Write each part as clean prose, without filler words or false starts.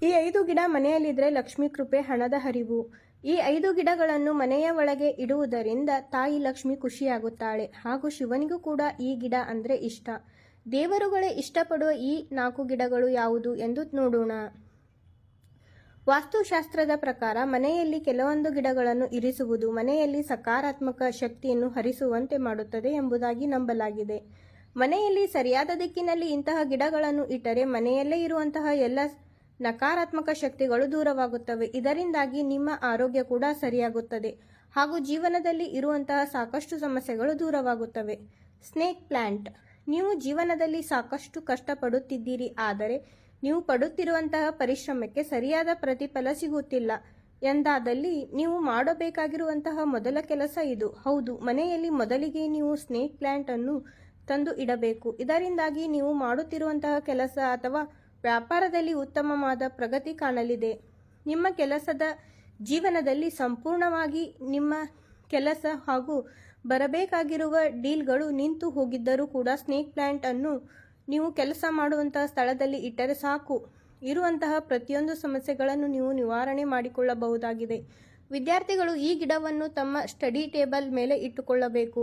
ಈ 5 ಗಿಡ ಮನೆಯಲ್ಲಿದ್ರೆ ಲಕ್ಷ್ಮೀ ಕೃಪೆ, ಹಣದ ಹರಿವು. ಈ 5 ಗಿಡಗಳನ್ನು ಮನೆಯ ಒಳಗೆ ಇಡುವುದರಿಂದ ತಾಯಿ ಲಕ್ಷ್ಮಿ ಖುಷಿಯಾಗುತ್ತಾಳೆ. ಹಾಗೂ ಶಿವನಿಗೂ ಕೂಡ ಈ ಗಿಡ ಅಂದ್ರೆ ಇಷ್ಟ. ದೇವರುಗಳೇ ಇಷ್ಟಪಡುವ ಈ 4 ಗಿಡಗಳು ಯಾವುದು ಎಂದು ನೋಡೋಣ. ವಾಸ್ತುಶಾಸ್ತ್ರದ ಪ್ರಕಾರ ಮನೆಯಲ್ಲಿ ಕೆಲವೊಂದು ಗಿಡಗಳನ್ನು ಇರಿಸುವುದು ಮನೆಯಲ್ಲಿ ಸಕಾರಾತ್ಮಕ ಶಕ್ತಿಯನ್ನು ಹರಿಸುವಂತೆ ಮಾಡುತ್ತದೆ ಎಂಬುದಾಗಿ ನಂಬಲಾಗಿದೆ. ಮನೆಯಲ್ಲಿ ಸರಿಯಾದ ದಿಕ್ಕಿನಲ್ಲಿ ಇಂತಹ ಗಿಡಗಳನ್ನು ಇಟ್ಟರೆ ಮನೆಯಲ್ಲೇ ಇರುವಂತಹ ಎಲ್ಲ ನಕಾರಾತ್ಮಕ ಶಕ್ತಿಗಳು ದೂರವಾಗುತ್ತವೆ. ಇದರಿಂದಾಗಿ ನಿಮ್ಮ ಆರೋಗ್ಯ ಕೂಡ ಸರಿಯಾಗುತ್ತದೆ ಹಾಗೂ ಜೀವನದಲ್ಲಿ ಇರುವಂತಹ ಸಾಕಷ್ಟು ಸಮಸ್ಯೆಗಳು ದೂರವಾಗುತ್ತವೆ. Snake plant. ನೀವು ಜೀವನದಲ್ಲಿ ಸಾಕಷ್ಟು ಕಷ್ಟಪಡುತ್ತಿದ್ದೀರಿ, ಆದರೆ ನೀವು ಪಡುತ್ತಿರುವಂತಹ ಪರಿಶ್ರಮಕ್ಕೆ ಸರಿಯಾದ ಪ್ರತಿಫಲ ಸಿಗುತ್ತಿಲ್ಲ ಎಂದಾದಲ್ಲಿ ನೀವು ಮಾಡಬೇಕಾಗಿರುವಂತಹ ಮೊದಲ ಕೆಲಸ ಇದು. ಹೌದು, ಮನೆಯಲ್ಲಿ ಮೊದಲಿಗೆ ನೀವು ಸ್ನೇಕ್ ಪ್ಲಾಂಟ್ ಅನ್ನು ತಂದು ಇಡಬೇಕು. ಇದರಿಂದಾಗಿ ನೀವು ಮಾಡುತ್ತಿರುವಂತಹ ಕೆಲಸ ಅಥವಾ ವ್ಯಾಪಾರದಲ್ಲಿ ಉತ್ತಮವಾದ ಪ್ರಗತಿ ಕಾಣಲಿದೆ. ನಿಮ್ಮ ಕೆಲಸದ ಜೀವನದಲ್ಲಿ ಸಂಪೂರ್ಣವಾಗಿ ನಿಮ್ಮ ಕೆಲಸ ಹಾಗೂ ಬರಬೇಕಾಗಿರುವ ಡೀಲ್ಗಳು ನಿಂತು ಹೋಗಿದ್ದರೂ ಕೂಡ ಸ್ನೇಕ್ ಪ್ಲಾಂಟ್ ಅನ್ನು ನೀವು ಕೆಲಸ ಮಾಡುವಂತಹ ಸ್ಥಳದಲ್ಲಿ ಇಟ್ಟರೆ ಸಾಕು, ಇರುವಂತಹ ಪ್ರತಿಯೊಂದು ಸಮಸ್ಯೆಗಳನ್ನು ನೀವು ನಿವಾರಣೆ ಮಾಡಿಕೊಳ್ಳಬಹುದಾಗಿದೆ. ವಿದ್ಯಾರ್ಥಿಗಳು ಈ ಗಿಡವನ್ನು ತಮ್ಮ ಸ್ಟಡಿ ಟೇಬಲ್ ಮೇಲೆ ಇಟ್ಟುಕೊಳ್ಳಬೇಕು.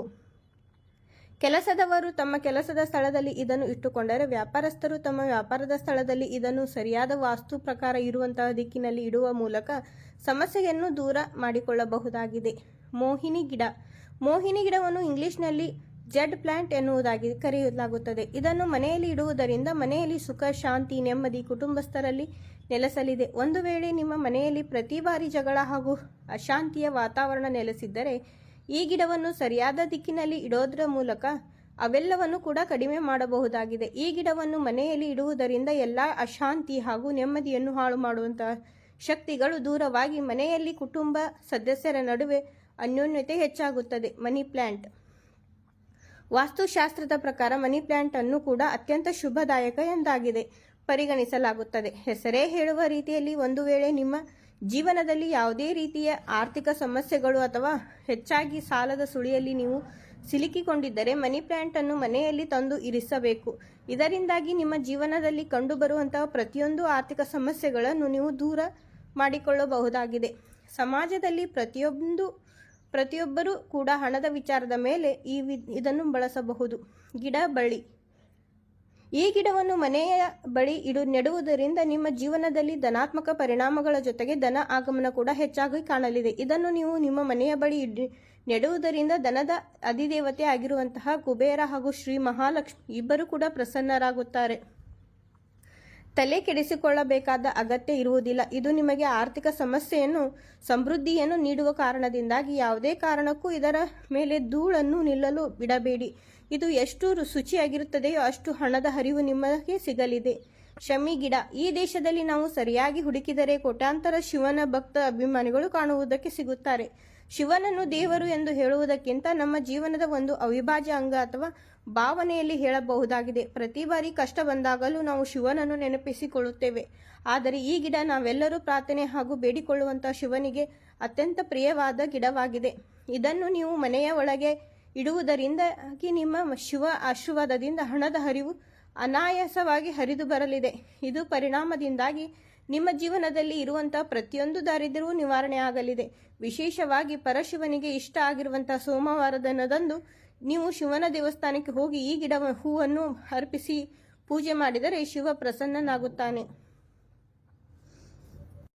ಕೆಲಸದವರು ತಮ್ಮ ಕೆಲಸದ ಸ್ಥಳದಲ್ಲಿ ಇದನ್ನು ಇಟ್ಟುಕೊಂಡರೆ, ವ್ಯಾಪಾರಸ್ಥರು ತಮ್ಮ ವ್ಯಾಪಾರದ ಸ್ಥಳದಲ್ಲಿ ಇದನ್ನು ಸರಿಯಾದ ವಾಸ್ತು ಪ್ರಕಾರ ಇರುವಂತಹ ದಿಕ್ಕಿನಲ್ಲಿ ಇಡುವ ಮೂಲಕ ಸಮಸ್ಯೆಯನ್ನು ದೂರ ಮಾಡಿಕೊಳ್ಳಬಹುದಾಗಿದೆ. ಮೋಹಿನಿ ಗಿಡ. ಮೋಹಿನಿ ಗಿಡವನ್ನು ಇಂಗ್ಲಿಷ್ನಲ್ಲಿ ಜೆಡ್ ಪ್ಲಾಂಟ್ ಎನ್ನುವುದಾಗಿ ಕರೆಯಲಾಗುತ್ತದೆ. ಇದನ್ನು ಮನೆಯಲ್ಲಿ ಇಡುವುದರಿಂದ ಮನೆಯಲ್ಲಿ ಸುಖ, ಶಾಂತಿ, ನೆಮ್ಮದಿ ಕುಟುಂಬಸ್ಥರಲ್ಲಿ ನೆಲೆಸಲಿದೆ. ಒಂದು ವೇಳೆ ನಿಮ್ಮ ಮನೆಯಲ್ಲಿ ಪ್ರತಿ ಬಾರಿ ಜಗಳ ಹಾಗೂ ಅಶಾಂತಿಯ ವಾತಾವರಣ ನೆಲೆಸಿದ್ದರೆ ಈ ಗಿಡವನ್ನು ಸರಿಯಾದ ದಿಕ್ಕಿನಲ್ಲಿ ಇಡೋದರ ಮೂಲಕ ಅವೆಲ್ಲವನ್ನು ಕೂಡ ಕಡಿಮೆ ಮಾಡಬಹುದಾಗಿದೆ. ಈ ಗಿಡವನ್ನು ಮನೆಯಲ್ಲಿ ಇಡುವುದರಿಂದ ಎಲ್ಲ ಅಶಾಂತಿ ಹಾಗೂ ನೆಮ್ಮದಿಯನ್ನು ಹಾಳು ಮಾಡುವಂತಹ ಶಕ್ತಿಗಳು ದೂರವಾಗಿ ಮನೆಯಲ್ಲಿ ಕುಟುಂಬ ಸದಸ್ಯರ ನಡುವೆ ಅನ್ಯೋನ್ಯತೆ ಹೆಚ್ಚಾಗುತ್ತದೆ. Money plant. ವಾಸ್ತುಶಾಸ್ತ್ರದ ಪ್ರಕಾರ ಮನಿ ಪ್ಲಾಂಟ್ ಅನ್ನು ಕೂಡ ಅತ್ಯಂತ ಶುಭದಾಯಕ ಎಂದಾಗಿದೆ ಪರಿಗಣಿಸಲಾಗುತ್ತದೆ. ಹೆಸರೇ ಹೇಳುವ ರೀತಿಯಲ್ಲಿ ಒಂದು ವೇಳೆ ನಿಮ್ಮ ಜೀವನದಲ್ಲಿ ಯಾವುದೇ ರೀತಿಯ ಆರ್ಥಿಕ ಸಮಸ್ಯೆಗಳು ಅಥವಾ ಹೆಚ್ಚಾಗಿ ಸಾಲದ ಸುಳಿಯಲ್ಲಿ ನೀವು ಸಿಲುಕಿಕೊಂಡಿದ್ದರೆ ಮನಿ ಪ್ಲಾಂಟ್ ಅನ್ನು ಮನೆಯಲ್ಲಿ ತಂದು ಇರಿಸಬೇಕು. ಇದರಿಂದಾಗಿ ನಿಮ್ಮ ಜೀವನದಲ್ಲಿ ಕಂಡುಬರುವಂತಹ ಪ್ರತಿಯೊಂದು ಆರ್ಥಿಕ ಸಮಸ್ಯೆಗಳನ್ನು ನೀವು ದೂರ ಮಾಡಿಕೊಳ್ಳಬಹುದಾಗಿದೆ. ಸಮಾಜದಲ್ಲಿ ಪ್ರತಿಯೊಬ್ಬರೂ ಕೂಡ ಹಣದ ವಿಚಾರದ ಮೇಲೆ ಇದನ್ನು ಬಳಸಬಹುದು. ಗಿಡ ಬಳ್ಳಿ. ಈ ಗಿಡವನ್ನು ಮನೆಯ ಬಳಿ ನೆಡುವುದರಿಂದ ನಿಮ್ಮ ಜೀವನದಲ್ಲಿ ಧನಾತ್ಮಕ ಪರಿಣಾಮಗಳ ಜೊತೆಗೆ ಧನ ಆಗಮನ ಕೂಡ ಹೆಚ್ಚಾಗಿ ಕಾಣಲಿದೆ. ಇದನ್ನು ನೀವು ನಿಮ್ಮ ಮನೆಯ ಬಳಿ ನೆಡುವುದರಿಂದ ಧನದ ಅಧಿದೇವತೆ ಆಗಿರುವಂತಹ ಕುಬೇರ ಹಾಗೂ ಶ್ರೀ ಮಹಾಲಕ್ಷ್ಮಿ ಇಬ್ಬರು ಕೂಡ ಪ್ರಸನ್ನರಾಗುತ್ತಾರೆ. ತಲೆ ಕೆಡಿಸಿಕೊಳ್ಳಬೇಕಾದ ಅಗತ್ಯ ಇರುವುದಿಲ್ಲ. ಇದು ನಿಮಗೆ ಆರ್ಥಿಕ ಸಮೃದ್ಧಿಯನ್ನು ನೀಡುವ ಕಾರಣದಿಂದಾಗಿ ಯಾವುದೇ ಕಾರಣಕ್ಕೂ ಇದರ ಮೇಲೆ ಧೂಳನ್ನು ನಿಲ್ಲಲು ಬಿಡಬೇಡಿ. ಇದು ಎಷ್ಟು ಶುಚಿಯಾಗಿರುತ್ತದೆಯೋ ಅಷ್ಟು ಹಣದ ಹರಿವು ನಿಮಗೆ ಸಿಗಲಿದೆ. ಶಮಿ ಗಿಡ. ಈ ದೇಶದಲ್ಲಿ ನಾವು ಸರಿಯಾಗಿ ಹುಡುಕಿದರೆ ಕೋಟ್ಯಾಂತರ ಶಿವನ ಭಕ್ತ ಅಭಿಮಾನಿಗಳು ಕಾಣುವುದಕ್ಕೆ ಸಿಗುತ್ತಾರೆ. ಶಿವನನ್ನು ದೇವರು ಎಂದು ಹೇಳುವುದಕ್ಕಿಂತ ನಮ್ಮ ಜೀವನದ ಒಂದು ಅವಿಭಾಜ್ಯ ಅಂಗ ಅಥವಾ ಭಾವನೆಯಲ್ಲಿ ಹೇಳಬಹುದಾಗಿದೆ. ಪ್ರತಿ ಬಾರಿ ಕಷ್ಟ ಬಂದಾಗಲೂ ನಾವು ಶಿವನನ್ನು ನೆನಪಿಸಿಕೊಳ್ಳುತ್ತೇವೆ. ಆದರೆ ಈ ಗಿಡ ನಾವೆಲ್ಲರೂ ಪ್ರಾರ್ಥನೆ ಹಾಗೂ ಬೇಡಿಕೊಳ್ಳುವಂತಹ ಶಿವನಿಗೆ ಅತ್ಯಂತ ಪ್ರಿಯವಾದ ಗಿಡವಾಗಿದೆ. ಇದನ್ನು ನೀವು ಮನೆಯ ಒಳಗೆ ಇಡುವುದರಿಂದಾಗಿ ನಿಮ್ಮ ಶಿವ ಆಶೀರ್ವಾದದಿಂದ ಹಣದ ಹರಿವು ಅನಾಯಾಸವಾಗಿ ಹರಿದು ಬರಲಿದೆ. ಇದು ಪರಿಣಾಮದಿಂದಾಗಿ ನಿಮ್ಮ ಜೀವನದಲ್ಲಿ ಇರುವಂತಹ ಪ್ರತಿಯೊಂದು ದಾರಿದ್ರ್ಯವೂ ನಿವಾರಣೆ ಆಗಲಿದೆ. ವಿಶೇಷವಾಗಿ ಪರಶಿವನಿಗೆ ಇಷ್ಟ ಆಗಿರುವಂತಹ ಸೋಮವಾರದ ದಿನದಂದು ನೀವು ಶಿವನ ದೇವಸ್ಥಾನಕ್ಕೆ ಹೋಗಿ ಈ ಹೂವನ್ನು ಅರ್ಪಿಸಿ ಪೂಜೆ ಮಾಡಿದರೆ ಶಿವ ಪ್ರಸನ್ನನಾಗುತ್ತಾನೆ.